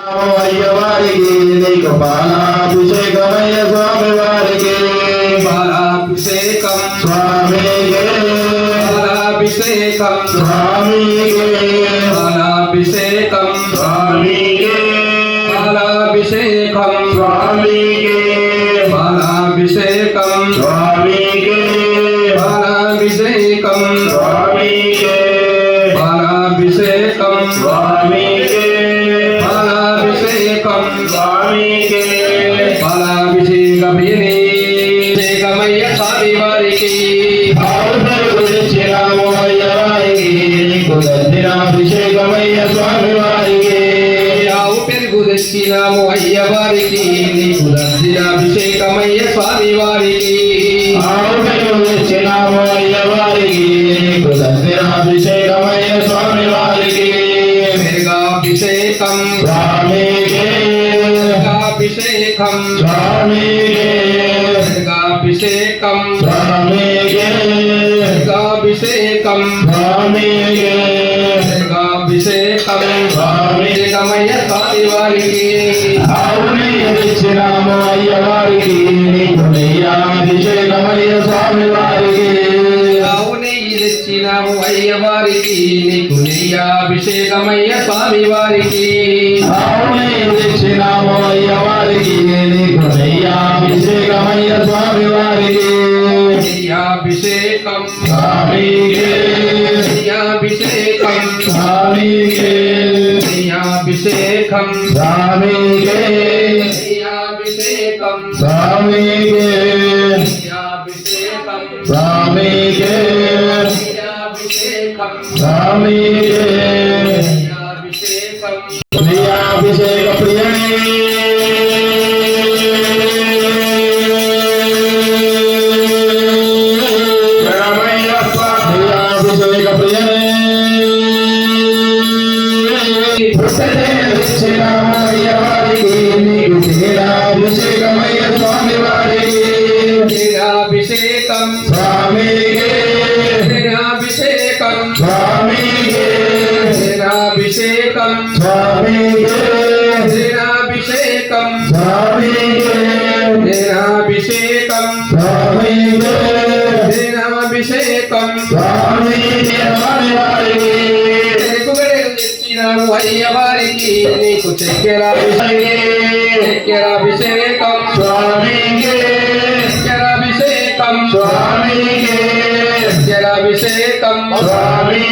అయ్యవారికి నీకు పాలాభిషేకమయ్య స్వామి వారికి పాలాభిషేకం స్వామికే పాలాభిషేకం స్వామికే పాలాభిషేకం స్వామికే పాలాభిషేకం స్వామికే పాలాభిషేకం స్వామికే పాలాభిషేకం స్వామికే పాలాభిషేకం స్వామికే పాలాభిషేకం స్వామికే పాలాభిషేకమయ్య స్వామి వారికి అభిషేకమయ్య స్వామి వారికి ఆవు పెరుగు తెచ్చినాము అయ్యవారికి నీకు అభిషేకమయ్య స్వామి వారికి ఆవు పెరుగు తెచ్చినాము అయ్యవారికి నీకు అభిషేకమయ్య స్వామి వారికి మెరుగాభిషేకం స్వామికే అభిషేకం స్వామికే అభిషేకం స్వామికే అభిషేకం స్వామికే అభిషేకం అభిషేకమయ్య స్వామి వారికి ఆవుని తెచ్చినాము అయ్యవారికి నీకు అభిషేకమయ్య స్వామి వారికి ఆవుని తెచ్చినాము అయ్యవారికి నీకు అభిషేకమయ్య స్వామి వారికి ఆవుని తెచ్చినాము అయ్యవారికి నీకు అభిషేకమయ్య స్వామి వారికి అభిషేకం స్వామికే అభిషేకం స్వామికే అభిషేకం స్వామికే అభిషేకం స్వామికే అభిషేకం స్వామికే అభిషేకం స్వామికే అభిషేకం ప్రియాభిషేక ప్రియనే ప్రియాభిషేక ప్రియనే అయ్యవారికి నీకు అభిషేకమయ్య స్వామి వారికి అభిషేకం స్వామికే అభిషేకం స్వామికే అభిషేకం స్వామికే అభిషేకం స్వామికే అభిషేకం స్వామికే అభిషేకం స్వామికే స్వామి వారికి తెచ్చినాము అయ్యవారికి నీకు చక్కెరాభిషేకం స్వామికే చక్కెరాభిషేకం స్వామికే చక్కెరాభిషేకం స్వామికే